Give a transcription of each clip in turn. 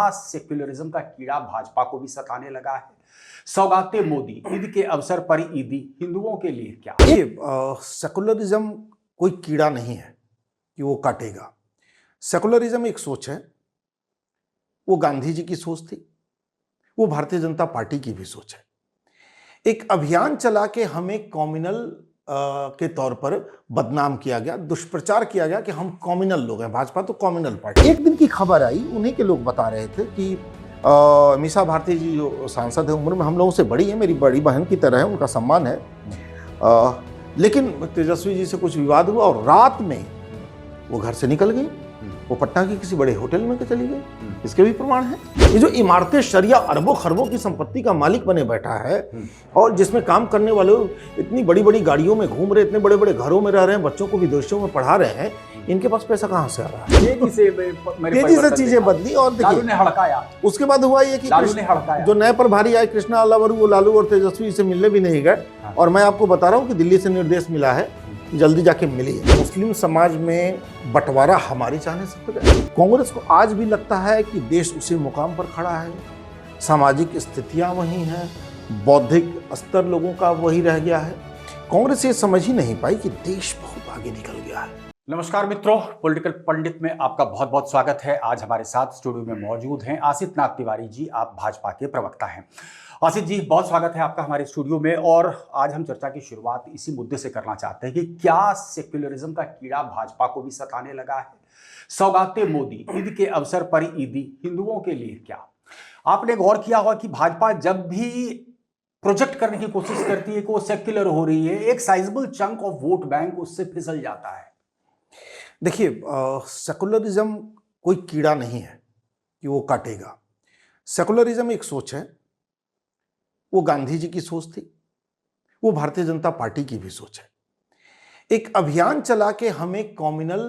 क्या सेक्युलरिज्म का कीड़ा भाजपा को भी सताने लगा है? सौगाते मोदी, ईद के अवसर पर ईदी हिंदुओं के लिए क्या? ये सेकुलरिज्म कोई कीड़ा नहीं है कि वो काटेगा। सेकुलरिज्म एक सोच है, वो गांधी जी की सोच थी, वो भारतीय जनता पार्टी की भी सोच है। एक अभियान चला के हमें कम्युनल के तौर पर बदनाम किया गया, दुष्प्रचार किया गया कि हम कम्युनल लोग हैं, भाजपा तो कम्युनल पार्टी। एक दिन की खबर आई, उन्हीं के लोग बता रहे थे कि मीसा भारती जी जो सांसद है, उम्र में हम लोगों से बड़ी है, मेरी बड़ी बहन की तरह है, उनका सम्मान है। लेकिन तेजस्वी जी से कुछ विवाद हुआ और रात में वो घर से निकल गई, वो पटना के किसी बड़े होटल में चली गई। इसके भी प्रमाण है। ये जो इमारतें शरिया अरबों खरबों की संपत्ति का मालिक बने बैठा है और जिसमें काम करने वाले इतनी बड़ी बड़ी गाड़ियों में घूम रहे, इतने बड़े बड़े घरों में रह रहे हैं, बच्चों को विदेशों में पढ़ा रहे हैं, इनके पास पैसा कहाँ से आ रहा है? तेजी से चीजें बदली और देखिए उसके बाद हुआ ये कि जो नए प्रभारी आए कृष्णा अलावरू, वो लालू और तेजस्वी से मिलने भी नहीं गए। और मैं आपको बता रहा हूँ कि दिल्ली से निर्देश मिला है, जल्दी जाके मिलिए। मुस्लिम समाज में बंटवारा हमारी चाहने से हो जाए। कांग्रेस को आज भी लगता है कि देश उसी मुकाम पर खड़ा है, सामाजिक स्थितियां वही हैं, बौद्धिक स्तर लोगों का वही रह गया है। कांग्रेस ये समझ ही नहीं पाई कि देश बहुत आगे निकल गया है। नमस्कार मित्रों, पॉलिटिकल पंडित में आपका बहुत बहुत स्वागत है। आज हमारे साथ स्टूडियो में मौजूद हैं आसित नाग तिवारी जी, आप भाजपा के प्रवक्ता हैं। आसित जी, बहुत स्वागत है आपका हमारे स्टूडियो में। और आज हम चर्चा की शुरुआत इसी मुद्दे से करना चाहते हैं कि क्या सेक्युलरिज्म का कीड़ा भाजपा को भी सताने लगा है? सौगाते मोदी, ईद के अवसर पर ईदी हिंदुओं के लिए क्या? आपने गौर किया होगा कि भाजपा जब भी प्रोजेक्ट करने की कोशिश करती है कि वो सेक्युलर हो रही है, एक sizeable chunk of vote bank उससे फिसल जाता है। देखिए, सेकुलरिज्म कोई कीड़ा नहीं है कि वो काटेगा। सेकुलरिज्म एक सोच है, वो गांधी जी की सोच थी, वो भारतीय जनता पार्टी की भी सोच है। एक अभियान चला के हमें कम्युनल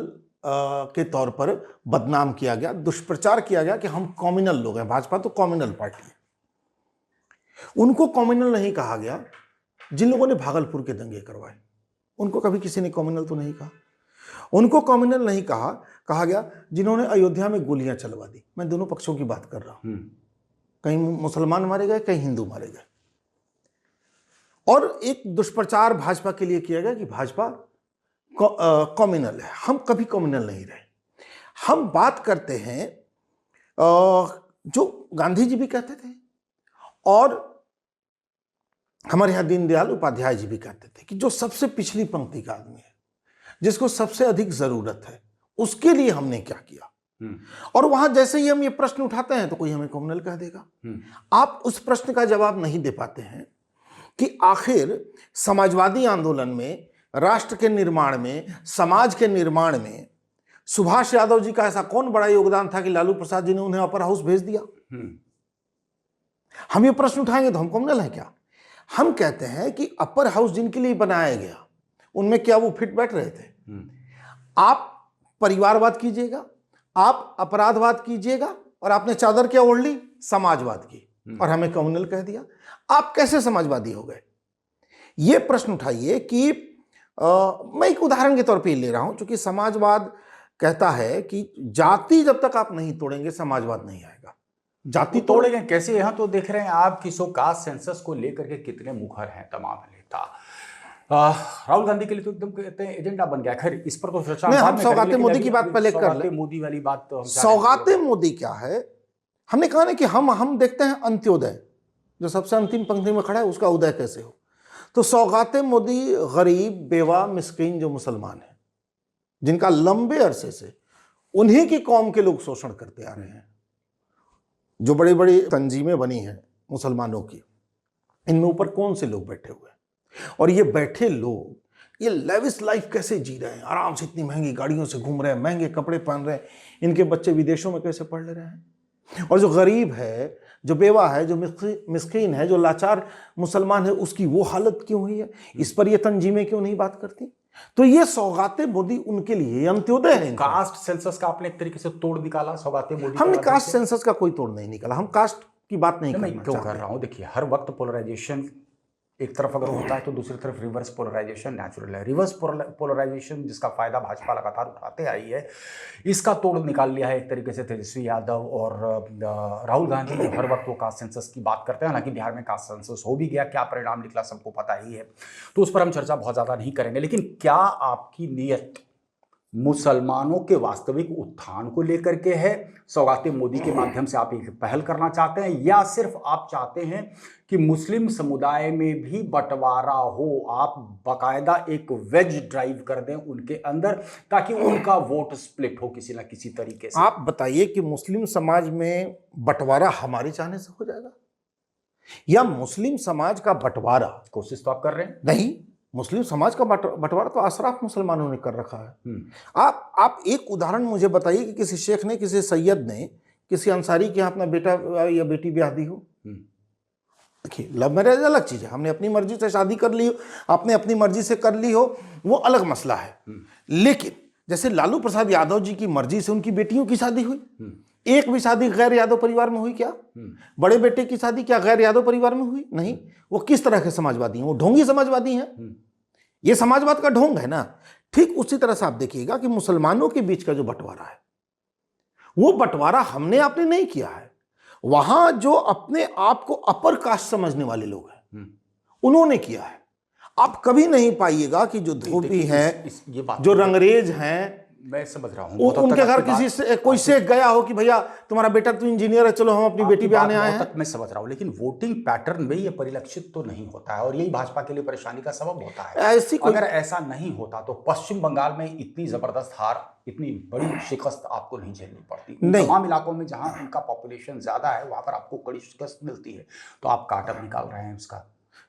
के तौर पर बदनाम किया गया, दुष्प्रचार किया गया कि हम कम्युनल लोग हैं, भाजपा तो कम्युनल पार्टी है। उनको कम्युनल नहीं कहा गया जिन लोगों ने भागलपुर के दंगे करवाए, उनको कभी किसी ने कम्युनल तो नहीं कहा। उनको कम्युनल नहीं कहा गया जिन्होंने अयोध्या में गोलियां चलवा दी। मैं दोनों पक्षों की बात कर रहा हूं, कहीं मुसलमान मारे गए, कहीं हिंदू मारे गए। और एक दुष्प्रचार भाजपा के लिए किया गया कि भाजपा कम्युनल है। हम कभी कम्युनल नहीं रहे। हम बात करते हैं जो गांधी जी भी कहते थे और हमारे यहाँ दीनदयाल उपाध्याय जी भी कहते थे कि जो सबसे पिछली पंक्ति का आदमी है, जिसको सबसे अधिक जरूरत है, उसके लिए हमने क्या किया। और वहां जैसे ही हम ये प्रश्न उठाते हैं तो कोई हमें कम्युनल कह देगा। आप उस प्रश्न का जवाब नहीं दे पाते हैं कि आखिर समाजवादी आंदोलन में, राष्ट्र के निर्माण में, समाज के निर्माण में सुभाष यादव जी का ऐसा कौन बड़ा योगदान था कि लालू प्रसाद जी ने उन्हें अपर हाउस भेज दिया। हम ये प्रश्न उठाएंगे तो हम कम्युनल हैं क्या? हम कहते हैं कि अपर हाउस जिनके लिए बनाया गया, उनमें क्या वो फिट बैठ रहे थे? आप परिवारवाद कीजिएगा, आप अपराधवाद कीजिएगा, और आपने चादर क्या ओढ़ ली? समाजवाद की, और हमें कम्युनल कह दिया। आप कैसे समाजवादी हो गए? ये प्रश्न उठाइए कि मैं एक उदाहरण के तौर पे ले रहा हूं, क्योंकि समाजवाद कहता है कि जाति जब तक आप नहीं तोड़ेंगे समाजवाद नहीं आएगा। जाति तोड़ेंगे कैसे? यहाँ तो देख रहे हैं आप कि कास्ट सेंसस को लेकर के कितने मुखर हैं तमाम नेता। राहुल गांधी के लिए तो एकदम कहते हैं एजेंडा बन गया। खैर, इस पर तो चर्चा हम सौगाते मोदी की बात पहले कर लें। मोदी वाली बात तो सौगाते मोदी क्या है? हमने कहा ना कि हम देखते हैं अंत्योदय, जो सबसे अंतिम पंक्ति में खड़ा है उसका उदय कैसे हो। तो सौगाते मोदी गरीब, बेवा, मिस्कीन जो मुसलमान हैं, जिनका लंबे अरसे से उन्हीं की कौम के लोग शोषण करते आ रहे हैं, जो बड़ी बड़ी तंजीमें बनी हैं मुसलमानों की, इनमें ऊपर कौन से लोग बैठे हुए हैं? और ये बैठे लोग ये लेविश लाइफ कैसे जी रहे हैं? आराम से इतनी महंगी गाड़ियों से घूम रहे हैं, महंगे कपड़े पहन रहे हैं, इनके बच्चे विदेशों में कैसे पढ़ ले रहे हैं? और जो गरीब है, जो बेवा है, जो मिस्कीन है, जो लाचार मुसलमान है, उसकी वो हालत क्यों हुई है? इस पर ये तंजीमें क्यों नहीं बात करती? तो ये सौगाते मोदी उनके लिए अंत्योदय है। कास्ट सेंसस का आपने एक तरीके से तोड़ निकाला सौगाते मोदी। हमने कास्ट सेंसस का कोई तोड़ नहीं निकाला। हम कास्ट की बात नहीं क्यों कर रहा हूं? देखिए, हर वक्त पोलराइजेशन एक तरफ अगर होता है तो दूसरी तरफ रिवर्स पोलराइजेशन नेचुरल है। रिवर्स पोलराइजेशन जिसका फायदा भाजपा लगातार उठाते आई है, इसका तोड़ निकाल लिया है एक तरीके से तेजस्वी यादव और राहुल गांधी जो हर वक्त वो कास्ट सेंसस की बात करते हैं। हालांकि बिहार में कास्ट सेंसस हो भी गया, क्या परिणाम निकला सबको पता ही है, तो उस पर हम चर्चा बहुत ज्यादा नहीं करेंगे। लेकिन क्या आपकी नीयत मुसलमानों के वास्तविक उत्थान को लेकर के है? सौगाती मोदी के माध्यम से आप एक पहल करना चाहते हैं, या सिर्फ आप चाहते हैं कि मुस्लिम समुदाय में भी बंटवारा हो, आप बाकायदा एक वेज ड्राइव कर दें उनके अंदर ताकि उनका वोट स्प्लिट हो किसी ना किसी तरीके से? आप बताइए कि मुस्लिम समाज में बंटवारा हमारे चाहने से हो जाएगा, या मुस्लिम समाज का बंटवारा? कोशिश तो आप कर रहे हैं। नहीं, मुस्लिम समाज का बंटवारा तो अशराफ मुसलमानों ने कर रखा है। आप एक उदाहरण मुझे बताइए कि किसी शेख ने, किसी सैयद ने किसी अंसारी के यहाँ अपना बेटा या बेटी ब्याह दी हो। देखिए, लव मैरिज अलग चीज है, हमने अपनी मर्जी से शादी कर ली हो, आपने अपनी मर्जी से कर ली हो, वो अलग मसला है। लेकिन जैसे लालू प्रसाद यादव जी की मर्जी से उनकी बेटियों की शादी हुई, एक भी शादी गैर यादव परिवार में हुई क्या? बड़े बेटे की शादी क्या गैर यादव परिवार में हुई? नहीं। वो किस तरह के समाजवादी हैं? वो ढोंगी समाजवादी हैं। ये समाजवाद का ढोंग है ना। ठीक उसी तरह से आप देखिएगा कि मुसलमानों के बीच का जो बंटवारा है, वो बंटवारा हमने आपने नहीं किया है। वहां जो अपने आप को अपर कास्ट समझने वाले लोग हैं, उन्होंने किया है। आप कभी नहीं पाइएगा कि जो धोबी हैं, जो रंगरेज हैं, मैं समझ रहा हूं, उनके घर किसी से कोई शेख गया हो कि भैया तुम्हारा बेटा तो इंजीनियर है, चलो हम अपनी बेटी ब्याहने आए हैं। मैं समझ रहा हूं, लेकिन वोटिंग पैटर्न में ये परिलक्षित तो नहीं होता है, और यही भाजपा के लिए परेशानी का सबब होता है। अगर ऐसा नहीं होता तो पश्चिम बंगाल में इतनी जबरदस्त हार, इतनी बड़ी शिकस्त आपको नहीं झेलनी पड़ती। तमाम इलाकों में जहां उनका पॉपुलेशन ज्यादा है, वहां पर आपको कड़ी शिकस्त मिलती है, तो आप काटअप निकाल रहे हैं उसका।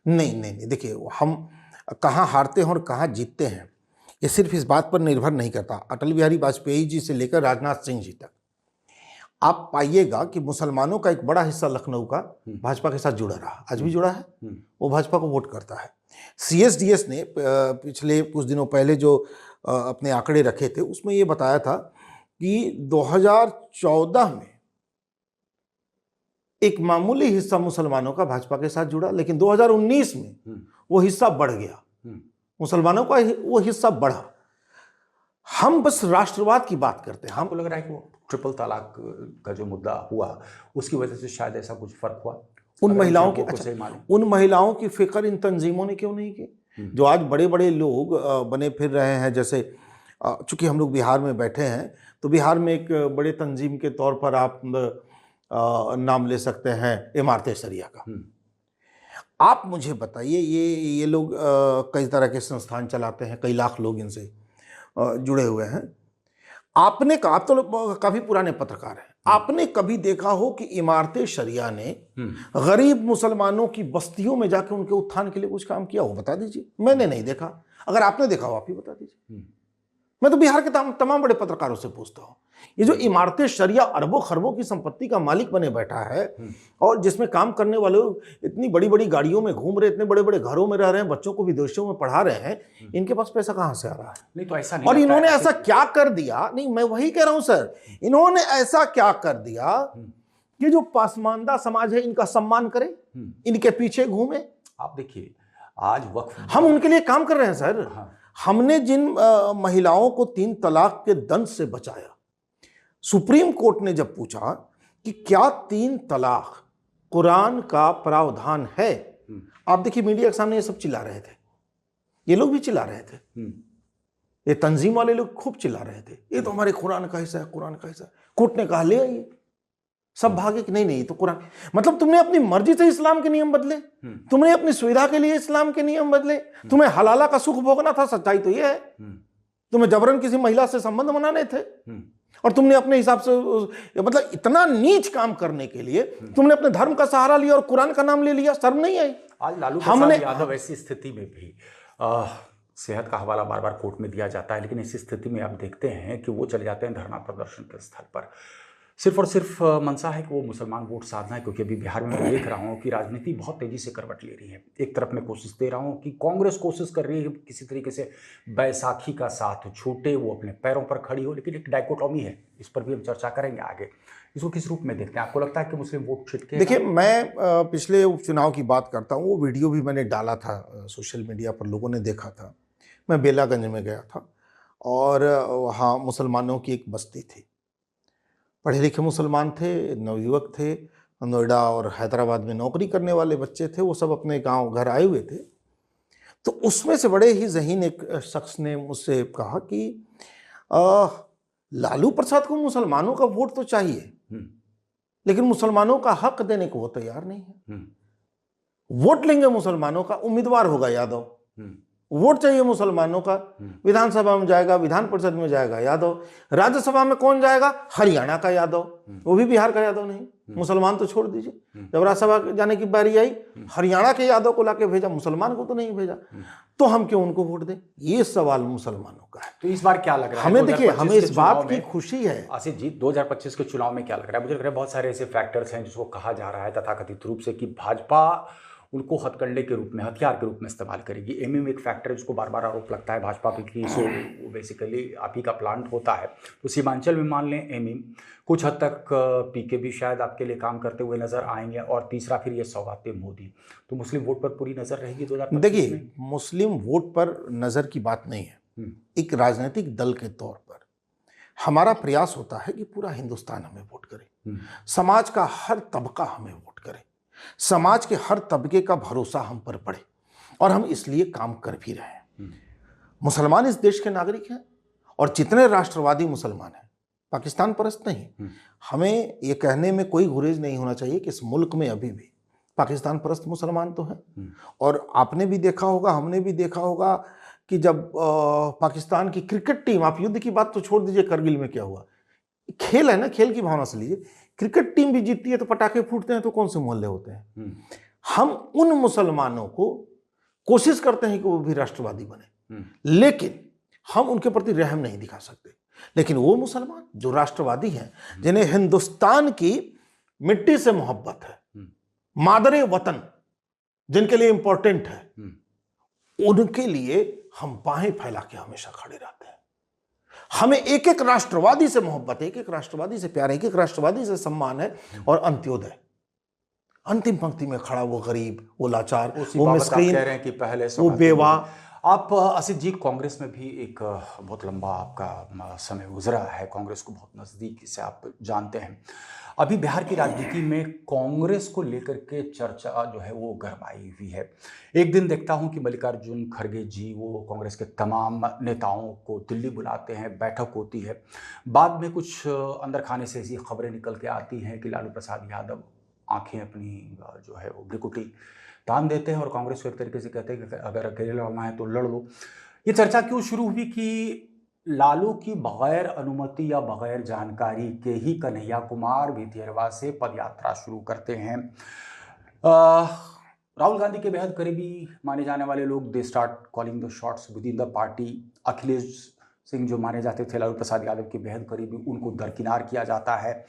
नहीं, देखिए, हम कहाँ हारते हैं और कहाँ जीतते हैं ये सिर्फ इस बात पर निर्भर नहीं करता। अटल बिहारी वाजपेयी जी से लेकर राजनाथ सिंह जी तक आप पाइएगा कि मुसलमानों का एक बड़ा हिस्सा लखनऊ का भाजपा के साथ जुड़ा रहा, आज भी जुड़ा है, वो भाजपा को वोट करता है। CSDS ने पिछले कुछ दिनों पहले जो अपने आंकड़े रखे थे, उसमें ये बताया था कि 2014 में एक मामूली हिस्सा मुसलमानों का भाजपा के साथ जुड़ा, लेकिन 2019 में वो हिस्सा बढ़ गया, मुसलमानों का वो हिस्सा बढ़ा। हम बस राष्ट्रवाद की बात करते हैं। हमको लग रहा है कि वो ट्रिपल तलाक का जो मुद्दा हुआ, उसकी वजह से शायद ऐसा कुछ फर्क हुआ उन महिलाओं की। उन महिलाओं की फिक्र इन तंजीमों ने क्यों नहीं की, जो आज बड़े बड़े लोग बने फिर रहे हैं? जैसे चूंकि हम लोग बिहार में बैठे हैं, तो बिहार में एक बड़े तंजीम के तौर पर आप नाम ले सकते हैं इमारत शरिया का। आप मुझे बताइए, ये लोग कई तरह के संस्थान चलाते हैं, कई लाख लोग इनसे जुड़े हुए हैं। आपने कहा, आप तो काफी पुराने पत्रकार हैं, आपने कभी देखा हो कि इमारत शरिया ने गरीब मुसलमानों की बस्तियों में जाकर उनके उत्थान के लिए कुछ काम किया हो? बता दीजिए। मैंने नहीं देखा। अगर आपने देखा हो, आप ही बता दीजिए। मैं तो बिहार के तमाम बड़े पत्रकारों से पूछता हूं, ये जो इमारत शरिया अरबों खरबों की संपत्ति का मालिक बने बैठा है, और जिसमें काम करने वाले इतनी बड़ी बड़ी गाड़ियों में घूम रहे, इतने बड़े बड़े घरों में रह रहे हैं, बच्चों को विदेशों में पढ़ा रहे हैं, इनके पास पैसा कहां से आ रहा है? नहीं तो ऐसा नहीं। और इन्होंने ऐसा क्या कर दिया? नहीं, मैं वही कह रहा हूं सर, इन्होंने ऐसा क्या कर दिया कि जो पासमानदा समाज है इनका सम्मान करे, इनके पीछे घूमे? आप देखिए, आज वक्फ, हम उनके लिए काम कर रहे हैं सर। हमने जिन महिलाओं को 3 तलाक के दंड से बचाया, सुप्रीम कोर्ट ने जब पूछा कि क्या 3 तलाक कुरान का प्रावधान है, आप देखिए मीडिया के सामने ये सब चिल्ला रहे थे, ये लोग भी चिल्ला रहे थे, ये तंजीम वाले लोग खूब चिल्ला रहे थे, ये तो हमारे कुरान का हिस्सा है, कुरान का हिस्सा है। कोर्ट ने कहा ले आइए, सब भागे कि नहीं तो कुरान। मतलब तुमने अपनी मर्जी से इस्लाम के नियम बदले, तुमने अपनी सुविधा के लिए इस्लाम के नियम बदले, तुम्हें हलाला का सुख भोगना था। सच्चाई तो यह है, तुम्हें जबरन किसी महिला से संबंध बनाने थे, और तुमने अपने हिसाब से, मतलब इतना नीच काम करने के लिए तुमने अपने धर्म का सहारा लिया और कुरान का नाम ले लिया। शर्म नहीं आई? आज लालू प्रसाद यादव ऐसी स्थिति में भी, सेहत का हवाला बार बार कोर्ट में दिया जाता है, लेकिन इसी स्थिति में आप देखते हैं कि वो चले जाते हैं धरना प्रदर्शन के स्थल पर। सिर्फ और सिर्फ मंशा है कि वो मुसलमान वोट साधना है, क्योंकि अभी बिहार में मैं देख रहा हूँ कि राजनीति बहुत तेजी से करवट ले रही है। एक तरफ मैं कोशिश दे रहा हूँ कि कांग्रेस कोशिश कर रही है किसी तरीके से बैसाखी का साथ छूटे, वो अपने पैरों पर खड़ी हो, लेकिन एक डायकोटॉमी है, इस पर भी हम चर्चा करेंगे आगे। इसको किस रूप में देखते हैं? आपको लगता है कि मुस्लिम वोट छिटके? देखिए, मैं पिछले उपचुनाव की बात करता हूँ, वो वीडियो भी मैंने डाला था सोशल मीडिया पर, लोगों ने देखा था। मैं बेलागंज में गया था और वहाँ मुसलमानों की एक बस्ती थी। पढ़े लिखे मुसलमान थे, नवयुवक थे, नोएडा और हैदराबाद में नौकरी करने वाले बच्चे थे, वो सब अपने गांव घर आए हुए थे। तो उसमें से बड़े ही ज़हीन एक शख्स ने मुझसे कहा कि अ, लालू प्रसाद को मुसलमानों का वोट तो चाहिए, हम्म, लेकिन मुसलमानों का हक देने को वो तैयार नहीं है। हम्म, वोट लेंगे मुसलमानों का, उम्मीदवार होगा यादव। हम्म, वोट चाहिए मुसलमानों का, हम्म, विधानसभा में जाएगा, विधान परिषद में जाएगा यादव। राज्यसभा में कौन जाएगा? हरियाणा का यादव, वो भी बिहार का यादव नहीं। मुसलमान तो छोड़ दीजिए, जब राज्यसभा जाने की बारी आई, हरियाणा के यादव को लाके भेजा, मुसलमान को तो नहीं भेजा। तो हम क्यों उनको वोट दें? ये सवाल मुसलमानों का है। तो इस बार क्या लग रहा है? हमें देखिए, 2025 हमें के इस बात चुनाव की में, खुशी है। आसिफ जी, 2025 के चुनाव में क्या लग रहा है? मुझे लग रहा है बहुत सारे ऐसे फैक्टर्स हैं जिसको कहा जा रहा है तथाकथित रूप से कि भाजपा उनको हथकंडे के रूप में, हथियार के रूप में इस्तेमाल करेगी। एमएम एक फैक्टर है जिसको बार बार आरोप लगता है भाजपा पे कि सो बेसिकली आप ही का प्लांट होता है। तो सीमांचल में मान लें एमएम, कुछ हद तक पीके भी शायद आपके लिए काम करते हुए नजर आएंगे, और तीसरा फिर ये सौगाते मोदी। तो मुस्लिम वोट पर पूरी नजर रहेगी 2025 देखिए, में? मुस्लिम वोट पर नज़र की बात नहीं है। हम्म, एक राजनीतिक दल के तौर पर हमारा प्रयास होता है कि पूरा हिंदुस्तान हमें वोट करे, हम्म, समाज का हर तबका हमें वोट करे, समाज के हर तबके का भरोसा हम पर पड़े, और हम इसलिए काम कर भी रहे हैं। मुसलमान इस देश के नागरिक हैं, और जितने राष्ट्रवादी मुसलमान हैं, पाकिस्तान परस्त नहीं। हमें ये कहने में कोई गुरेज नहीं होना चाहिए कि इस मुल्क में अभी भी पाकिस्तान परस्त मुसलमान तो हैं। और आपने भी देखा होगा, हमने भी देखा होगा कि जब पाकिस्तान की क्रिकेट टीम, आप युद्ध की बात तो छोड़ दीजिए, करगिल में क्या हुआ, खेल है ना, खेल की भावना से लीजिए, क्रिकेट टीम भी जीतती है तो पटाखे फूटते हैं, तो कौन से मोहल्ले होते हैं। हम उन मुसलमानों को कोशिश करते हैं कि वो भी राष्ट्रवादी बने, लेकिन हम उनके प्रति रहम नहीं दिखा सकते। लेकिन वो मुसलमान जो राष्ट्रवादी हैं, जिन्हें हिंदुस्तान की मिट्टी से मोहब्बत है, मादरे वतन जिनके लिए इंपॉर्टेंट है, उनके लिए हम बाहें फैला के हमेशा खड़े रहते हैं। हमें एक एक राष्ट्रवादी से मोहब्बत है, एक एक राष्ट्रवादी से प्यार है, एक एक राष्ट्रवादी से सम्मान है। और अंत्योदय, अंतिम पंक्ति में खड़ा वो गरीब, वो लाचार, वो मिस्कीन, कह रहे हैं कि पहले वो बेवा। आप आसिफ जी, कांग्रेस में भी एक बहुत लंबा आपका समय गुजरा है, कांग्रेस को बहुत नज़दीक से आप जानते हैं। अभी बिहार की राजनीति में कांग्रेस को लेकर के चर्चा जो है वो गरमाई हुई है। एक दिन देखता हूं कि मल्लिकार्जुन खड़गे जी वो कांग्रेस के तमाम नेताओं को दिल्ली बुलाते हैं, बैठक होती है। बाद में कुछ अंदर खाने से ऐसी खबरें निकल के आती हैं कि लालू प्रसाद यादव आंखें अपनी जो है वो भ्रिकुटी तान देते हैं और कांग्रेस को एक तरीके से कहते हैं कि अगर अकेले लड़ना है तो लड़ लो। ये चर्चा क्यों शुरू हुई कि लालू की बगैर अनुमति या बगैर जानकारी के ही कन्हैया कुमार भितियरवा से पदयात्रा शुरू करते हैं। राहुल गांधी के बेहद करीबी माने जाने वाले लोग they start calling the shots with in the party. Akhilesh Singh जो माने जाते थे लालू प्रसाद यादव के बेहद करीबी, उनको दरकिनार किया जाता है।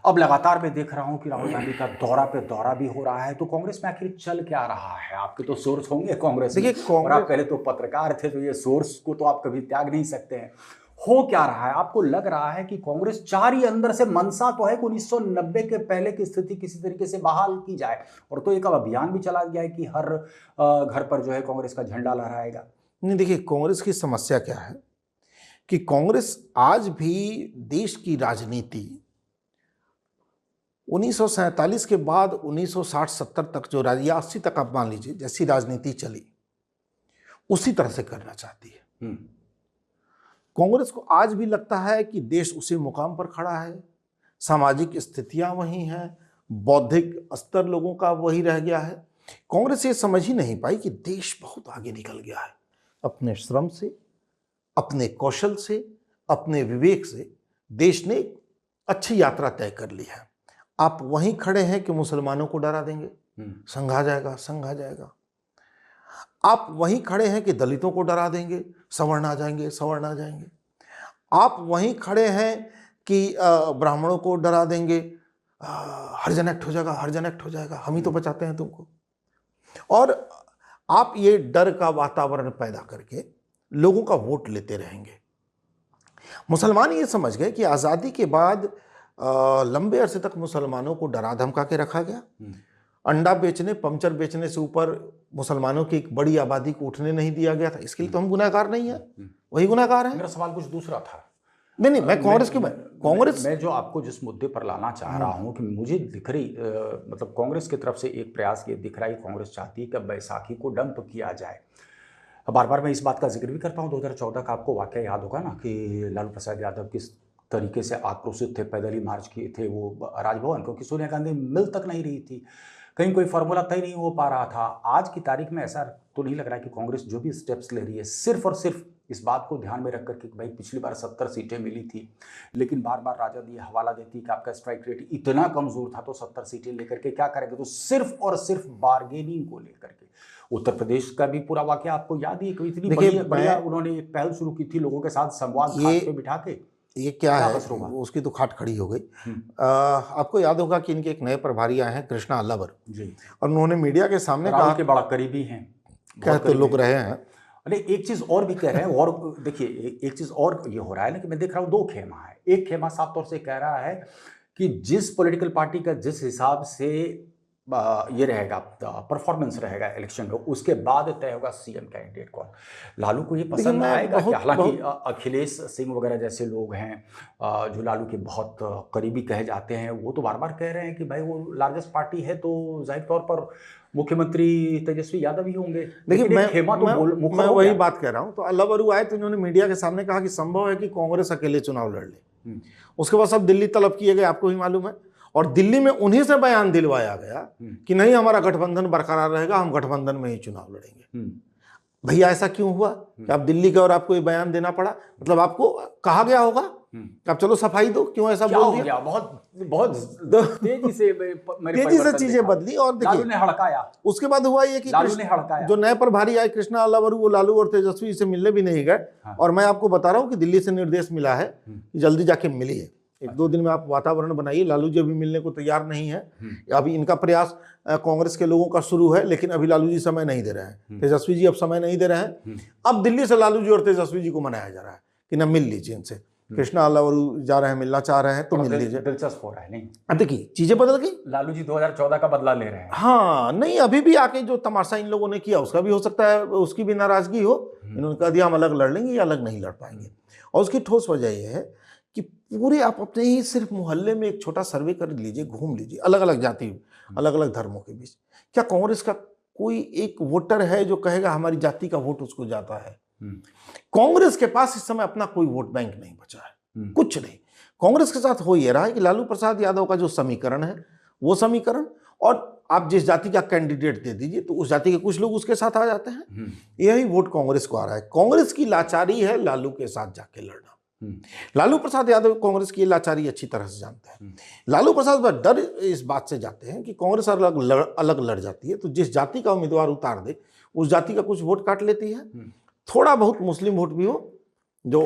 अब लगातार मैं देख रहा हूं कि राहुल गांधी का दौरा पे दौरा भी हो रहा है। तो कांग्रेस में आखिर चल क्या रहा है? आपके तो सोर्स होंगे कांग्रेस में, और आप पहले तो पत्रकार थे, तो ये सोर्स को तो आप कभी त्याग नहीं सकते हैं। हो क्या रहा है? आपको लग रहा है कि कांग्रेस चाह रही अंदर से, मनसा तो है कि 1990 के पहले की स्थिति किसी तरीके से बहाल की जाए, और तो एक अब अभियान भी चला गया है कि हर घर पर जो है कांग्रेस का झंडा लहराएगा। नहीं, देखिए, कांग्रेस की समस्या क्या है कि कांग्रेस आज भी देश की राजनीति 1947 के बाद 1960-70 तक जो या 80 तक आप मान लीजिए जैसी राजनीति चली, उसी तरह से करना चाहती है। कांग्रेस को आज भी लगता है कि देश उसी मुकाम पर खड़ा है, सामाजिक स्थितियां वही हैं, बौद्धिक स्तर लोगों का वही रह गया है। कांग्रेस ये समझ ही नहीं पाई कि देश बहुत आगे निकल गया है। अपने श्रम से, अपने कौशल से, अपने विवेक से देश ने अच्छी यात्रा तय कर ली है। आप वहीं खड़े हैं कि मुसलमानों को डरा देंगे, संघ आ जाएगा, संघ आ जाएगा। आप वहीं खड़े हैं कि दलितों को डरा देंगे, सवर्ण आ जाएंगे, सवर्ण आ जाएंगे। आप वहीं खड़े हैं कि ब्राह्मणों को डरा देंगे, हरिजन एक्ट हो जाएगा, हरिजन एक्ट हो जाएगा, हम ही तो बचाते हैं तुमको। और आप ये डर का वातावरण पैदा करके लोगों का वोट लेते रहेंगे। मुसलमान ये समझ गए कि आज़ादी के बाद लंबे अरसे तक मुसलमानों को डरा धमका के रखा गया। अंडा बेचने, पंचर बेचने से ऊपर मुसलमानों की एक बड़ी आबादी को उठने नहीं दिया गया था। इसके लिए तो हम गुनहगार नहीं है, वही गुनहगार है। मेरा सवाल कुछ दूसरा था। नहीं, मैं कांग्रेस की कांग्रेस मैं जो आपको जिस मुद्दे पर लाना चाह रहा हूं कि मुझे दिख रही मतलब कांग्रेस की तरफ से एक प्रयास ये दिख रहा है, कांग्रेस चाहती है कि बैसाखी को डंप किया जाए। बार बार मैं इस बात का जिक्र भी करता हूं, 2014 का आपको वाकया याद होगा ना कि लालू प्रसाद यादव किस तरीके से आक्रोशित थे, पैदल ही मार्च किए थे वो राजभवन, क्योंकि सोनिया गांधी मिल तक नहीं रही थी, कहीं कोई फार्मूला तय नहीं हो पा रहा था। आज की तारीख में ऐसा तो नहीं लग रहा है कि कांग्रेस जो भी स्टेप्स ले रही है सिर्फ और सिर्फ इस बात को ध्यान में रखकर कि भाई पिछली बार 70 सीटें मिली थी, लेकिन बार बार राजद ये हवाला देती कि आपका स्ट्राइक रेट इतना कमजोर था तो 70 सीटें लेकर के क्या करेंगे, तो सिर्फ और सिर्फ बार्गेनिंग को लेकर के। उत्तर प्रदेश का भी पूरा वाकया आपको याद ही है कि इतनी बढ़िया उन्होंने एक पहल शुरू की थी लोगों के साथ संवाद खाट पे बिठा के। ये क्या है, उसकी तो खाट खड़ी हो गई। आपको याद होगा कि इनके एक नए प्रभारी आए हैं, कृष्णा अल्लावर जी, और उन्होंने मीडिया के सामने कहा कि बड़ा करीबी हैं, कहते लोग रहे हैं। अरे एक चीज और भी कह रहे हैं, और देखिए एक चीज और ये हो रहा है ना कि मैं देख रहा हूँ दो खेमा है। एक खेमा साफ तौर से कह रहा है कि जिस पॉलिटिकल पार्टी का जिस हिसाब से ये रहेगा परफॉर्मेंस रहेगा इलेक्शन में, उसके बाद तय होगा सीएम कैंडिडेट कौन। लालू को ये पसंद आएगा कि हालांकि अखिलेश सिंह वगैरह जैसे लोग हैं जो लालू के बहुत करीबी कहे जाते हैं, वो तो बार बार कह रहे हैं कि भाई वो लार्जेस्ट पार्टी है तो जाहिर तौर पर मुख्यमंत्री तेजस्वी यादव ही होंगे। लेकिन मैं वही बात कह रहा हूँ। तो अल्लाह आए तो इन्होंने मीडिया के सामने कहा कि संभव है कि कांग्रेस अकेले चुनाव लड़ ले। उसके बाद सब दिल्ली तलब किए गए, आपको भी मालूम है, और दिल्ली में उन्हीं से बयान दिलवाया गया कि नहीं हमारा गठबंधन बरकरार रहेगा, हम गठबंधन में ही चुनाव लड़ेंगे। भैया ऐसा क्यों हुआ कि आप दिल्ली गए और आपको ये बयान देना पड़ा? मतलब आपको कहा गया होगा आप चलो सफाई दो, क्यों ऐसा बोल दिया? बहुत तेजी से चीजें बदली। और देखिए ने हड़काया, उसके बाद हुआ ये कि जो नए प्रभारी आए कृष्णा अल्लावर, वो लालू और तेजस्वी से मिलने भी नहीं गए। और मैं आपको बता रहा हूँ कि दिल्ली से निर्देश मिला है कि जल्दी जाके मिलिए, 1-2 दिन में आप वातावरण बनाइए। लालू जी अभी मिलने को तैयार नहीं है। अभी इनका प्रयास कांग्रेस के लोगों का शुरू है, लेकिन अभी लालू जी समय नहीं दे रहे हैं, तेजस्वी जी अब समय नहीं दे रहे हैं। अब दिल्ली से लालू जी और तेजस्वी जी को मनाया जा रहा है कि ना मिल लीजिए इनसे। कृष्णा अल्लावर जा रहे हैं, मिलना चाह रहे हैं तो मिल लीजिए। दिलचस्प हो रहा है। नहीं अब देखिए चीजें बदल गई। लालू जी 2014 का बदला ले रहे हैं। हाँ नहीं, अभी भी आके जो तमाशा इन लोगों ने किया उसका भी हो सकता है, उसकी भी नाराजगी हो। इन्होंने कह दिया हम अलग लड़ लेंगे या अलग नहीं लड़ पाएंगे। और उसकी ठोस वजह यह है कि पूरे आप अपने ही सिर्फ मोहल्ले में एक छोटा सर्वे कर लीजिए, घूम लीजिए, अलग अलग जाति, अलग अलग धर्मों के बीच, क्या कांग्रेस का कोई एक वोटर है जो कहेगा हमारी जाति का वोट उसको जाता है? कांग्रेस के पास इस समय अपना कोई वोट बैंक नहीं बचा है, कुछ नहीं। कांग्रेस के साथ हो ये रहा है कि लालू प्रसाद यादव का जो समीकरण है वो समीकरण, और आप जिस जाति का कैंडिडेट दे दीजिए तो उस जाति के कुछ लोग उसके साथ आ जाते हैं। यही वोट कांग्रेस को आ रहा है। कांग्रेस की लाचारी है लालू के साथ जाके लड़ना। लालू प्रसाद यादव कांग्रेस की लाचारी अच्छी तरह से जानते हैं। लालू प्रसाद डर इस बात से जाते हैं कि कांग्रेस अलग लड़ जाती है तो जिस जाति का उम्मीदवार उतार दे उस जाति का कुछ वोट काट लेती है, थोड़ा बहुत मुस्लिम वोट भी हो जो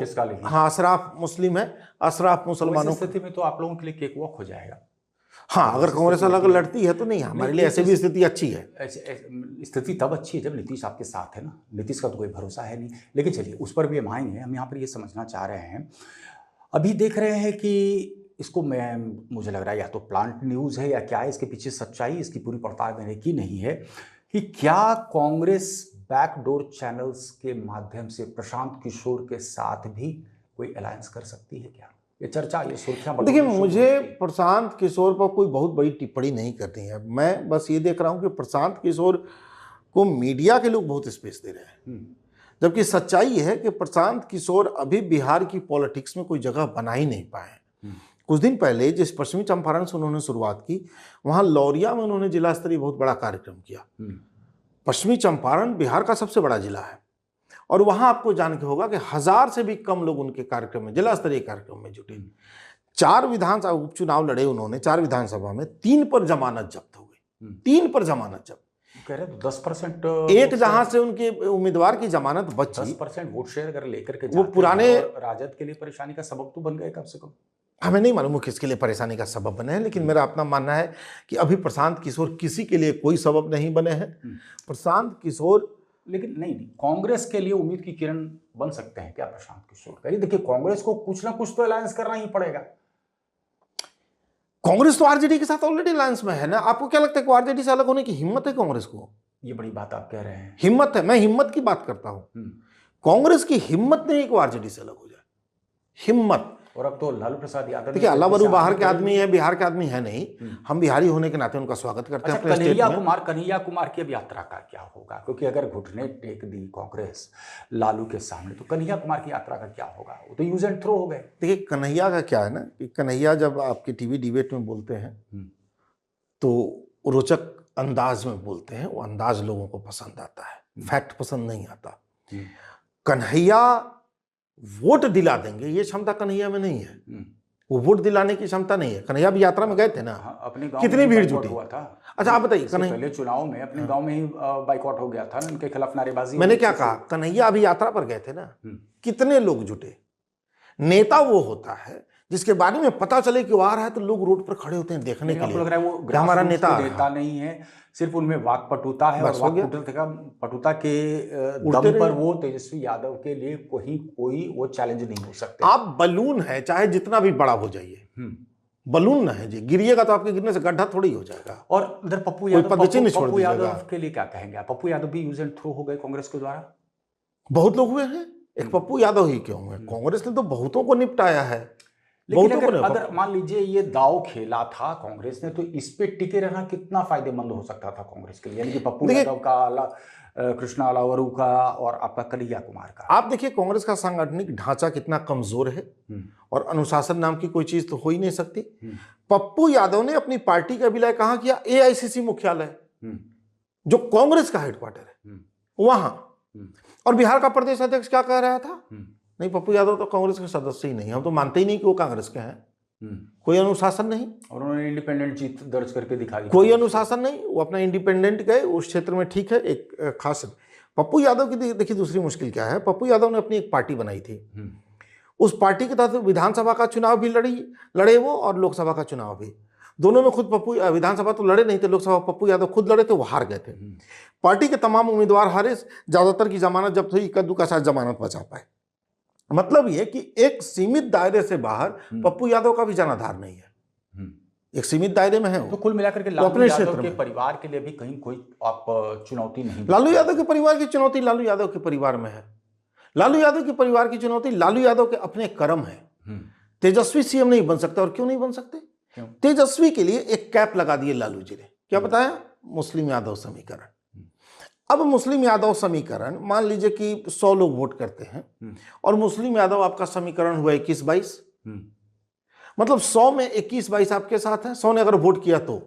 हाँ अशराफ मुस्लिम है, अशराफ मुसलमानों। स्थिति में तो आप लोगों के लिए केकवॉक हो जाएगा। हाँ अगर कांग्रेस अलग लड़ती है तो नहीं, हमारे लिए ऐसे भी स्थिति अच्छी है। स्थिति तब अच्छी है जब नीतीश आपके साथ है ना। नीतीश का तो कोई भरोसा है नहीं, लेकिन चलिए उस पर भी हम आएंगे। हम यहाँ पर ये समझना चाह रहे हैं, अभी देख रहे हैं कि इसको मुझे लग रहा है या तो प्लांट न्यूज़ है या क्या है, इसके पीछे सच्चाई, इसकी पूरी पड़ताल मैंने की नहीं है कि क्या कांग्रेस बैकडोर चैनल्स के माध्यम से प्रशांत किशोर के साथ भी कोई अलायंस कर सकती है क्या? ये चर्चा, ये सुर्खियां। देखिए मुझे प्रशांत किशोर पर कोई बहुत बड़ी टिप्पणी नहीं करनी है। मैं बस ये देख रहा हूँ कि प्रशांत किशोर को मीडिया के लोग बहुत स्पेस दे रहे हैं, जबकि सच्चाई ये है कि प्रशांत किशोर अभी बिहार की पॉलिटिक्स में कोई जगह बना ही नहीं पाए। कुछ दिन पहले जिस पश्चिमी चंपारण से उन्होंने शुरुआत की, वहाँ लौरिया में उन्होंने जिला स्तरीय बहुत बड़ा कार्यक्रम किया। पश्चिमी चंपारण बिहार का सबसे बड़ा जिला है और वहां आपको जान के होगा कि 1000 से भी कम लोग उनके कार्यक्रम में, जिला स्तरीय कार्यक्रम में जुटे। 4 विधानसभा उपचुनाव लड़े उन्होंने, 4 विधानसभा में 3 पर जमानत जब्त हो गई। 3 पर जमानत जब्त कह रहे तो 10% एक जहां से उनके उम्मीदवार की जमानत बची, 10% वोट शेयर अगर लेकर के वो पुराने राजद के लिए परेशानी का सबब तो बन गए कम से कम। हमें नहीं मालूम किसके लिए परेशानी का सबब बने हैं, लेकिन मेरा अपना मानना है कि अभी प्रशांत किशोर किसी के लिए कोई सबब नहीं बने हैं। प्रशांत किशोर लेकिन नहीं कांग्रेस के लिए उम्मीद की किरण बन सकते हैं क्या प्रशांत किशोर? देखिए कांग्रेस को कुछ ना कुछ तो अलायंस करना ही पड़ेगा। कांग्रेस तो आरजेडी के साथ ऑलरेडी अलायंस में है ना। आपको क्या लगता है कि आरजेडी से अलग होने की हिम्मत है कांग्रेस को? ये बड़ी बात आप कह रहे हैं। हिम्मत है, मैं हिम्मत की बात करता हूं। कांग्रेस की हिम्मत नहीं है कि वो आरजेडी से अलग हो जाए, हिम्मत। और अब तो लालू प्रसाद यादव, देखिए अल्लाह बरू बाहर के आदमी है, बिहार के आदमी है नहीं। हम बिहारी होने के नाते उनका स्वागत करते हैं अपने स्टेट में। कन्हैया कुमार की अब यात्रा का क्या होगा? क्योंकि अगर घुटने टेक दी कांग्रेस लालू के सामने तो कन्हैया कुमार की यात्रा का क्या होगा? वो तो यूज एंड थ्रो हो गए। देखिए कन्हैया का क्या है ना कि कन्हैया जब आपके टीवी डिबेट में बोलते हैं तो रोचक अंदाज में बोलते हैं, वो अंदाज लोगों को पसंद आता है, फैक्ट पसंद नहीं आता। कन्हैया वोट दिला देंगे ये क्षमता कन्हैया में नहीं है। वो वोट दिलाने की क्षमता नहीं है। कन्हैया भी यात्रा में गए थे ना, अपने गांव कितनी भीड़ बाइकआउट जुटी हुआ था। अच्छा आप बताइए, पहले चुनाव में अपने गांव में ही बाइकआउट हो गया था ना, उनके खिलाफ नारेबाजी। मैंने क्या कहा, कन्हैया अभी यात्रा पर गए थे ना, कितने लोग जुटे। नेता वो होता है जिसके बारे में पता चले कि वो आ रहा है तो लोग रोड पर खड़े होते हैं देखने के लिए। लग रहा है वो हमारा नेता नहीं है, सिर्फ उनमें वाकपटुता है। और वाकपटुता के दम पर वो तेजस्वी यादव के लिए कोई वो चैलेंज नहीं हो सकते। आप बलून है, चाहे जितना भी बड़ा हो जाइए, बलून ना है जी, गिरिएगा तो आपके गिरने से गड्ढा थोड़ी हो जाएगा। और इधर पप्पू यादव के लिए क्या कहेंगे? पप्पू यादव भी यूज एंड थ्रो हो गए कांग्रेस के द्वारा। बहुत लोग हुए हैं, एक पप्पू यादव ही क्यों हुए, कांग्रेस ने तो बहुतों को निपटाया है। लेकिन अगर मान लीजिए ये दाव खेला था कांग्रेस ने, तो इस पे टिके रहना कितना फायदेमंद हो सकता था कांग्रेस के लिए? यानी कि पप्पू यादव का, कृष्णा अलावरू का और आपका कन्हैया कुमार का। आप देखिए कांग्रेस का सांगठनिक ढांचा कितना कमजोर है और अनुशासन नाम की कोई चीज तो हो ही नहीं सकती। पप्पू यादव ने अपनी पार्टी का विलय कहां किया? एआईसीसी मुख्यालय, जो कांग्रेस का हेडक्वार्टर है, वहां। और बिहार का प्रदेश अध्यक्ष क्या कह रहा था? नहीं, पप्पू यादव तो कांग्रेस के सदस्य ही नहीं, हम तो मानते ही नहीं कि वो कांग्रेस के हैं। कोई अनुशासन नहीं। और उन्होंने इंडिपेंडेंट जीत दर्ज करके दिखा दी। कोई अनुशासन नहीं, वो अपना इंडिपेंडेंट गए उस क्षेत्र में, ठीक है। एक खास पप्पू यादव की देखिए दूसरी मुश्किल क्या है, पप्पू यादव ने अपनी एक पार्टी बनाई थी, उस पार्टी के तहत विधानसभा का चुनाव भी लड़े वो, और लोकसभा का चुनाव भी। दोनों में खुद पप्पू, विधानसभा तो लड़े नहीं थे, लोकसभा पप्पू यादव खुद लड़े थे, वो हार गए थे। पार्टी के तमाम उम्मीदवार हारे, ज्यादातर की जमानत जब्त हुई, इक्का दुक्का शायद जमानत बचा पाए। मतलब ये कि एक सीमित दायरे से बाहर पप्पू यादव का भी जनाधार नहीं है, एक सीमित दायरे में है। तो कुल मिलाकर के लालू यादव के परिवार के लिए भी कहीं कोई आप चुनौती नहीं? लालू यादव के परिवार की चुनौती लालू यादव के परिवार में है। लालू यादव के परिवार की चुनौती लालू यादव के अपने कर्म है। तेजस्वी सीएम नहीं बन सकता। और क्यों नहीं बन सकते? तेजस्वी के लिए एक कैप लगा दिए लालू जी ने, क्या बताया? मुस्लिम यादव समीकरण। अब मुस्लिम यादव समीकरण, मान लीजिए कि 100 लोग वोट करते हैं और मुस्लिम यादव आपका समीकरण हुआ 21-22, मतलब 100 में 21-22 आपके साथ है। 100 ने अगर वोट किया तो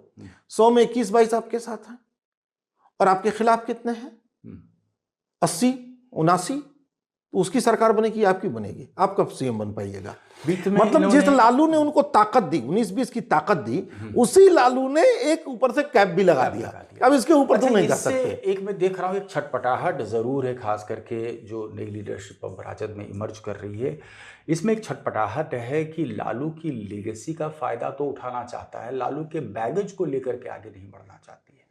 100 में 21-22 आपके साथ है, और आपके खिलाफ कितने हैं? 80-79। तो उसकी सरकार बनेगी, आपकी बनेगी, आप कब सीएम बन पाइएगा? मतलब जिस लालू ने उनको ताकत दी, 19-20 की ताकत दी, उसी लालू ने एक ऊपर से कैप भी लगा दिया। अब इसके ऊपर तो नहीं जा सकते। एक मैं देख रहा हूं, एक छटपटाहट जरूर है, खास करके जो नई लीडरशिप अब राजद में इमर्ज कर रही है, इसमें एक छटपटाहट है कि लालू की लेगेसी का फायदा तो उठाना चाहता है, लालू के बैगेज को लेकर के आगे नहीं बढ़ना चाहती है।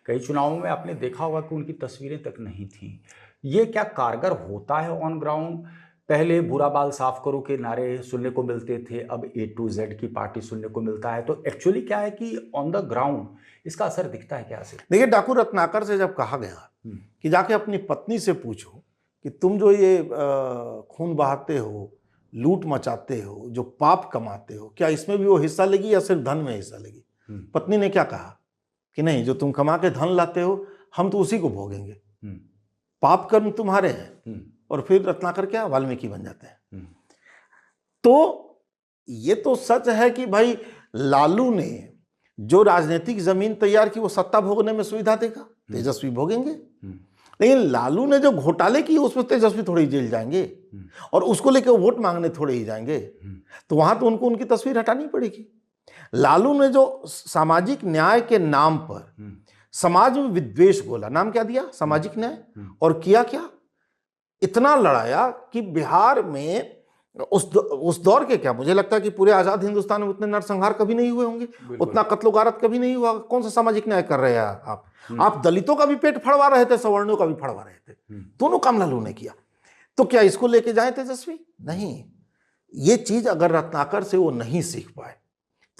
कई चुनावों में आपने देखा होगा कि उनकी तस्वीरें तक नहीं थी। ये क्या कारगर होता है ऑन ग्राउंड? पहले बुरा बाल साफ करो के नारे सुनने को मिलते थे, अब A to Z की पार्टी सुनने को मिलता है। तो एक्चुअली क्या है कि ऑन द ग्राउंड इसका असर दिखता है क्या? देखिए डाकू रत्नाकर से जब कहा गया कि जाके अपनी पत्नी से पूछो कि तुम जो ये खून बहाते हो, लूट मचाते हो, जो पाप कमाते हो, क्या इसमें भी वो हिस्सा लेगी या सिर्फ धन में हिस्सा लेगी? पत्नी ने क्या कहा कि नहीं, जो तुम कमा के धन लाते हो हम तो उसी को भोगेंगे, पाप कर्म तुम्हारे हैं। और फिर रत्नाकर क्या, वाल्मीकि बन जाते हैं। तो ये तो सच है कि भाई लालू ने जो राजनीतिक जमीन तैयार की वो सत्ता भोगने में सुविधा देगा, तेजस्वी भोगेंगे। लेकिन लालू ने जो घोटाले किए उसमें तेजस्वी थोड़ी जेल जाएंगे, और उसको लेकर वोट मांगने थोड़े ही जाएंगे। तो वहां तो उनको उनकी तस्वीर हटानी पड़ेगी। लालू ने जो सामाजिक न्याय के नाम पर समाज में विद्वेष बोला, नाम क्या दिया? सामाजिक न्याय। और किया क्या? इतना लड़ाया कि बिहार में उस दौर के, क्या मुझे लगता है कि पूरे आजाद हिंदुस्तान में उतने नरसंहार कभी नहीं हुए होंगे, उतना कत्लो गारत कभी नहीं हुआ। कौन सा सामाजिक न्याय कर रहे हैं आप? दलितों का भी पेट फड़वा रहे थे, सवर्णों का भी फड़वा रहे थे, दोनों काम लालू ने किया। तो क्या इसको लेके जाए तेजस्वी? नहीं। ये चीज अगर रत्नाकर से वो नहीं सीख पाए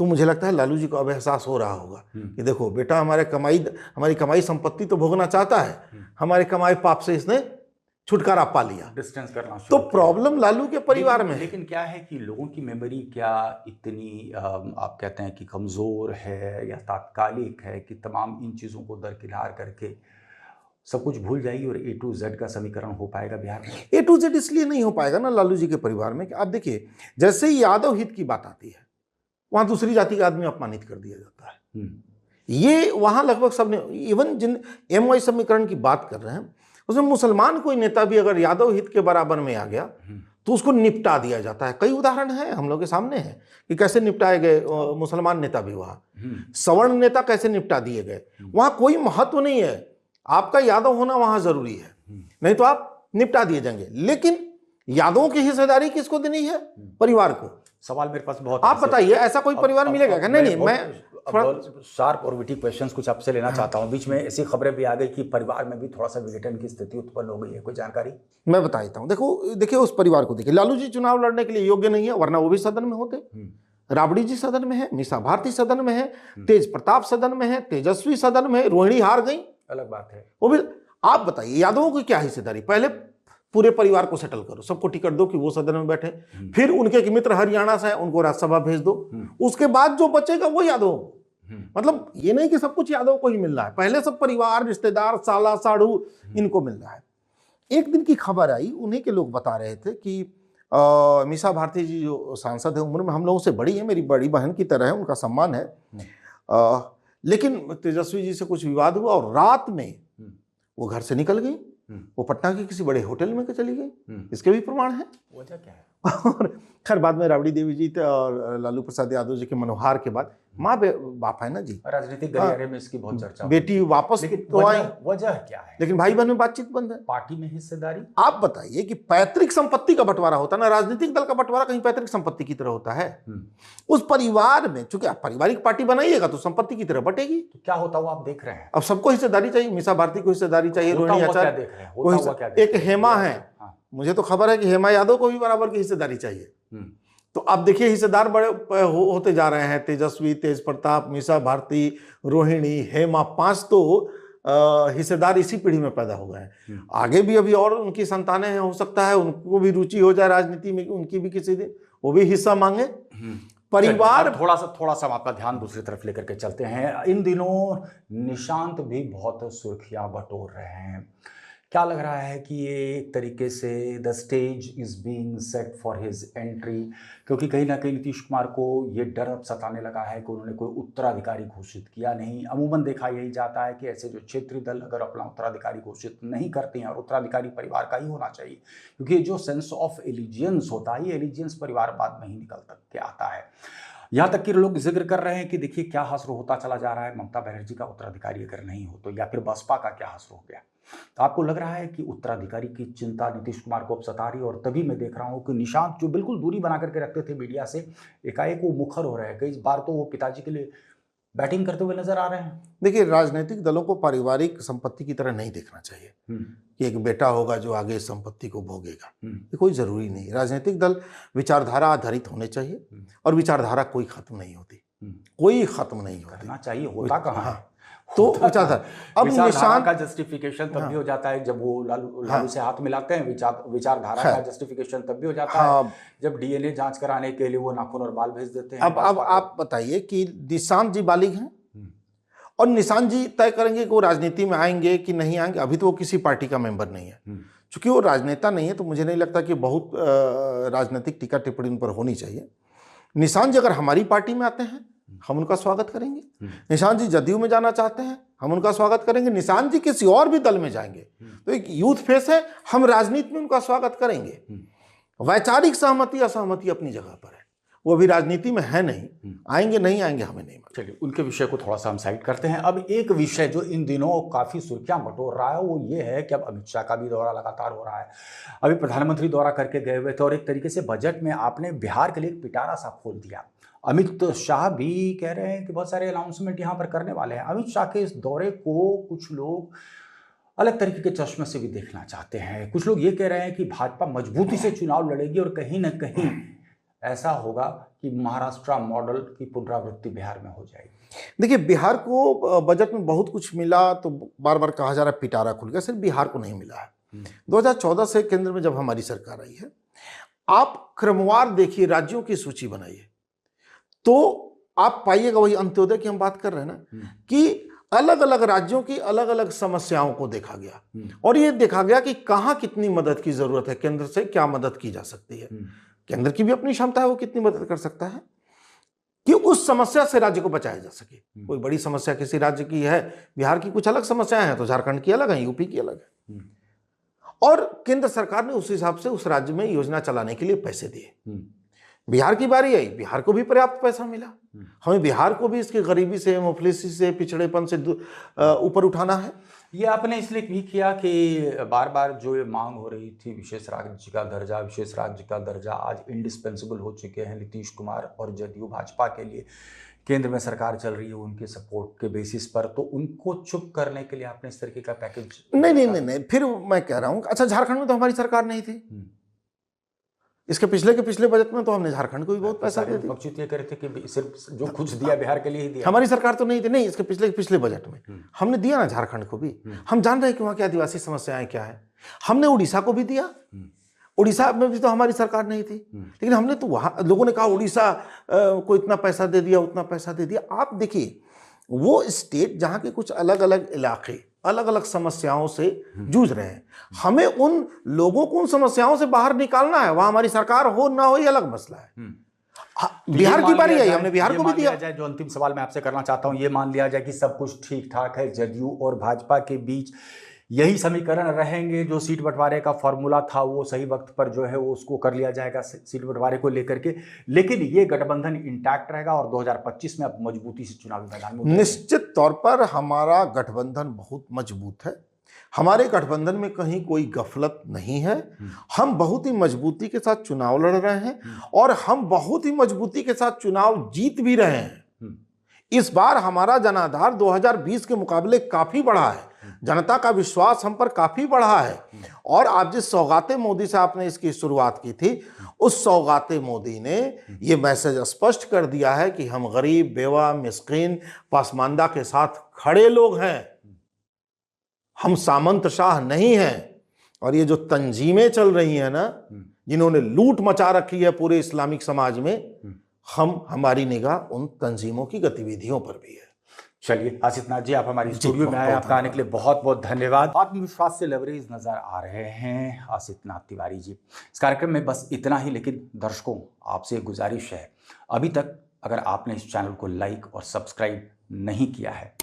तो मुझे लगता है लालू जी को अब एहसास हो रहा होगा कि देखो बेटा, हमारी कमाई संपत्ति तो भोगना चाहता है, हमारे कमाई पाप से इसने छुटकारा पा लिया, डिस्टेंस करना तो शुरू किया। प्रॉब्लम लालू के परिवार में है। लेकिन क्या है कि लोगों की मेमोरी क्या इतनी आप कहते हैं कि कमज़ोर है या तात्कालिक है कि तमाम इन चीज़ों को दरकिनार करके सब कुछ भूल जाएगी और A to Z का समीकरण हो पाएगा बिहार में? A to Z इसलिए नहीं हो पाएगा ना लालू जी के परिवार में कि आप देखिए, जैसे ही यादव हित की बात आती है वहां दूसरी जाति का आदमी अपमानित कर दिया जाता है। ये वहां लगभग सबने, इवन जिन MY समीकरण की बात कर रहे हैं उसमें मुसलमान कोई नेता भी अगर यादव हित के बराबर में आ गया तो उसको निपटा दिया जाता है। कई उदाहरण हैं हम लोग के सामने हैं कि कैसे निपटाए गए मुसलमान नेता भी, वहां सवर्ण नेता कैसे निपटा दिए गए। वहां कोई महत्व नहीं है, आपका यादव होना वहां जरूरी है, नहीं तो आप निपटा दिए जाएंगे। लेकिन यादवों की हिस्सेदारी किसको देनी है? परिवार को। सवाल मेरे पास बहुत, आप बताइए, ऐसा कोई परिवार मिलेगा क्या? नहीं, मैं शार्प और विटी क्वेश्चंस कुछ आपसे लेना चाहता हूं। बीच में ऐसी खबरें भी आ गई कि परिवार में भी थोड़ा सा विघटन की स्थिति उत्पन्न हो गई है, कोई जानकारी? मैं बता देता हूं। देखिए उस परिवार को देखिए, लालू जी चुनाव लड़ने के लिए योग्य नहीं है, वरना वो भी सदन में होते। राबड़ी जी सदन में है, मीसा भारती सदन में है, तेज प्रताप सदन में है, तेजस्वी सदन में है, रोहिणी हार गई, अलग बात है वो भी। आप बताइए यादवों की क्या हिस्सेदारी? पहले पूरे परिवार को सेटल करो, सबको टिकट दो कि वो सदन में बैठे, फिर उनके मित्र हरियाणा से हैं उनको राज्यसभा भेज दो, उसके बाद जो बचेगा वो यादव। मतलब ये नहीं कि सब कुछ यादव को ही मिल रहा है, पहले सब परिवार, रिश्तेदार, साला साढ़ू इनको मिल रहा है। एक दिन की खबर आई, उन्हीं के लोग बता रहे थे कि मीसा भारती जी जो सांसद है, उम्र में हम लोगों से बड़ी है, मेरी बड़ी बहन की तरह है, उनका सम्मान है, लेकिन तेजस्वी जी से कुछ विवाद हुआ और रात में वो घर से निकल गई, वो पटना के किसी बड़े होटल में चली गई। इसके भी प्रमाण है। वजह क्या है? और खैर बाद में राबड़ी देवी जी और लालू प्रसाद यादव जी के मनोहार के बाद, माँ बाप है ना जी, राजनीतिक गलियारे में इसकी बहुत चर्चा, बेटी वापस तो आई। वजह क्या है? लेकिन भाई बहन में बातचीत बंद है। पार्टी में हिस्सेदारी? आप बताइए कि पैतृक संपत्ति का बंटवारा होता है ना, राजनीतिक दल का बंटवारा कहीं पैतृक संपत्ति की तरह होता है? उस परिवार में चूंकि आप पारिवारिक पार्टी बनाइएगा तो संपत्ति की तरह बटेगी। तो क्या होता हुआ आप देख रहे हैं? अब सबको हिस्सेदारी चाहिए, मीसा भारती को हिस्सेदारी चाहिए, रोहिणी आचार्य, एक हेमा है, मुझे तो खबर है कि हेमा यादव को भी बराबर की हिस्सेदारी चाहिए। तो अब देखिए हिस्सेदार बड़े होते जा रहे हैं, तेजस्वी, तेज प्रताप, मीसा भारती, रोहिणी, हेमा, 5 तो हिस्सेदार इसी पीढ़ी में पैदा हो गए हैं। आगे भी अभी और उनकी संतानें हैं, हो सकता है उनको भी रुचि हो जाए राजनीति में, उनकी भी किसी दिन वो भी हिस्सा मांगे। परिवार थोड़ा सा हम आपका ध्यान दूसरी तरफ लेकर के चलते हैं। इन दिनों निशांत भी बहुत सुर्खियां बटोर रहे हैं। क्या लग रहा है कि ये एक तरीके से the stage is being set for his entry? क्योंकि कहीं ना कहीं नीतीश कुमार को ये डर अब सताने लगा है कि उन्होंने कोई उत्तराधिकारी घोषित किया नहीं। अमूमन देखा यही जाता है कि ऐसे जो क्षेत्रीय दल अगर अपना उत्तराधिकारी घोषित नहीं करते हैं, और उत्तराधिकारी परिवार का ही होना चाहिए, क्योंकि जो सेंस ऑफ एलिजियंस होता है, ये एलिजियंस परिवार बाद में ही निकल के आता है। यहाँ तक कि लोग जिक्र कर रहे हैं कि देखिए क्या हश्र होता चला जा रहा है, ममता बनर्जी का उत्तराधिकारी अगर नहीं हो तो, या फिर बसपा का क्या हश्र हो गया। तो आपको लग रहा है कि उत्तराधिकारी की चिंता नीतीश कुमार को अब सता रही है? और तभी मैं देख रहा हूँ कि निशांत जो बिल्कुल दूरी बना करके रखते थे मीडिया से, एकाएक वो मुखर हो रहे हैं। कई बार तो वो पिताजी के लिए बैटिंग करते हुए नजर आ रहे हैं। देखिए राजनीतिक दलों को पारिवारिक संपत्ति की तरह नहीं देखना चाहिए कि एक बेटा होगा जो आगे इस संपत्ति को भोगेगा, ये कोई जरूरी नहीं। राजनीतिक दल विचारधारा आधारित होने चाहिए, और विचारधारा कोई खत्म नहीं होती, कोई खत्म नहीं होती, चाहिए, होता कहाँ है? तो विचारधारा, अब निशांत का जस्टिफिकेशन तब भी हो जाता है जब वो लालू से हाथ मिलाते हैं। विचारधारा का जस्टिफिकेशन तब भी हो जाता है जब डीएनए जांच कराने के लिए वो नाखून और बाल भेज देते हैं। अब आप बताइए कि निशांत जी बालिग हैं, और निशांत जी तय करेंगे कि वो राजनीति में आएंगे कि नहीं आएंगे। अभी तो वो किसी पार्टी का मेंबर नहीं है, चूंकि वो राजनेता नहीं है, तो मुझे नहीं लगता कि बहुत राजनीतिक टीका टिप्पणी उन पर होनी चाहिए। निशांत जी अगर हमारी पार्टी में आते हैं हम उनका स्वागत करेंगे। निशांत जी जदयू में जाना चाहते हैं हम उनका स्वागत करेंगे। निशांत जी किसी और भी दल में जाएंगे तो एक यूथ फेस है, हम राजनीति में उनका स्वागत करेंगे। वैचारिक सहमति असहमति अपनी जगह पर है, वो अभी राजनीति में है नहीं, आएंगे नहीं आएंगे हमें नहीं मालूम। चलिए उनके विषय को थोड़ा सा हम साइड करते हैं। अब एक विषय जो इन दिनों काफी सुर्खियां बटोर रहा है वो ये है कि अब अमित शाह का भी दौरा लगातार हो रहा है। अभी प्रधानमंत्री दौरा करके गए हुए थे, और एक तरीके से बजट में आपने बिहार के लिए एक पिटारा सा खोल दिया। अमित शाह भी कह रहे हैं कि बहुत सारे अनाउंसमेंट यहाँ पर करने वाले हैं। अमित शाह के इस दौरे को कुछ लोग अलग तरीके के चश्मे से भी देखना चाहते हैं। कुछ लोग ये कह रहे हैं कि भाजपा मजबूती से चुनाव लड़ेगी और कहीं ना कहीं ऐसा होगा कि महाराष्ट्र मॉडल की पुनरावृत्ति बिहार में हो जाएगी? देखिए, बिहार को बजट में बहुत कुछ मिला, तो बार बार कहा जा रहा है पिटारा खुल गया, सिर्फ बिहार को नहीं मिला है। 2014 से केंद्र में जब हमारी सरकार आई है, आप क्रमवार देखिए, राज्यों की सूची बनाइए, तो आप पाइएगा वही अंत्योदय की हम बात कर रहे हैं ना, कि अलग अलग राज्यों की अलग अलग समस्याओं को देखा गया और ये देखा गया कि कहाँ कितनी मदद की जरूरत है, केंद्र से क्या मदद की जा सकती है। केंद्र की भी अपनी क्षमता है, वो कितनी मदद कर सकता है कि उस समस्या से राज्य को बचाया जा सके। कोई बड़ी समस्या किसी राज्य की है, बिहार की कुछ अलग समस्याएं हैं तो झारखंड की अलग है, यूपी की अलग है, और केंद्र सरकार ने उस हिसाब से उस राज्य में योजना चलाने के लिए पैसे दिए। बिहार की बारी आई, बिहार को भी पर्याप्त पैसा मिला। हमें बिहार को भी इसकी गरीबी से, मुफलिसी से, पिछड़ेपन से ऊपर उठाना है। ये आपने इसलिए भी किया कि बार बार जो ये मांग हो रही थी विशेष राज्य का दर्जा आज इंडिस्पेंसिबल हो चुके हैं नीतीश कुमार और जदयू भाजपा के लिए। केंद्र में सरकार चल रही है उनके सपोर्ट के बेसिस पर, तो उनको चुप करने के लिए आपने इस तरीके का पैकेज? नहीं, फिर मैं कह रहा हूं, अच्छा झारखंड में तो हमारी सरकार नहीं थी, इसके पिछले बजट में तो हमने झारखंड को भी बहुत पैसा दे दिया। ये कह रहे थे कि सिर्फ जो कुछ दिया बिहार के लिए ही दिया। हमारी सरकार तो नहीं थी, नहीं, इसके पिछले बजट में हमने दिया ना झारखंड को भी। हम जान रहे हैं कि वहाँ की आदिवासी समस्याएं क्या है। हमने उड़ीसा को भी दिया, उड़ीसा में भी तो हमारी सरकार नहीं थी, लेकिन हमने तो वहाँ, लोगों ने कहा उड़ीसा को इतना पैसा दे दिया, उतना पैसा दे दिया। आप देखिए, वो स्टेट जहाँ के कुछ अलग अलग इलाके अलग अलग समस्याओं से जूझ रहे हैं, हमें उन लोगों को उन समस्याओं से बाहर निकालना है। वहां हमारी सरकार हो ना हो, ये अलग मसला है। बिहार की बारी आई, हमने बिहार को भी दिया। जो अंतिम सवाल मैं आपसे करना चाहता हूं, ये मान लिया जाए कि सब कुछ ठीक ठाक है, जदयू और भाजपा के बीच यही समीकरण रहेंगे, जो सीट बंटवारे का फॉर्मूला था वो सही वक्त पर जो है वो उसको कर लिया जाएगा सीट बंटवारे को लेकर के, लेकिन ये गठबंधन इंटैक्ट रहेगा और 2025 में अब मजबूती से चुनावी मैदान में निश्चित तौर पर हमारा गठबंधन बहुत मजबूत है। हमारे गठबंधन में कहीं कोई गफलत नहीं है। हम बहुत ही मजबूती के साथ चुनाव लड़ रहे हैं और हम बहुत ही मजबूती के साथ चुनाव जीत भी रहे हैं। इस बार हमारा जनाधार 2020 के मुकाबले काफी बढ़ा है, जनता का विश्वास हम पर काफी बढ़ा है। और आप जिस सौगाते मोदी से आपने इसकी शुरुआत की थी, उस सौगाते मोदी ने ये मैसेज स्पष्ट कर दिया है कि हम गरीब, बेवा, मिस्कीन, पासमानदा के साथ खड़े लोग हैं, हम सामंत शाह नहीं हैं। और ये जो तंजीमें चल रही हैं ना, जिन्होंने लूट मचा रखी है पूरे इस्लामिक समाज में, हमारी निगाह उन तंजीमों की गतिविधियों पर भी है। चलिए आसित नाथ जी, आप हमारी स्टूडियो में आए, आपका आने के लिए बहुत बहुत धन्यवाद। आत्मविश्वास से लबरेज नजर आ रहे हैं आसित नाथ तिवारी जी। इस कार्यक्रम में बस इतना ही, लेकिन दर्शकों आपसे गुजारिश है, अभी तक अगर आपने इस चैनल को लाइक और सब्सक्राइब नहीं किया है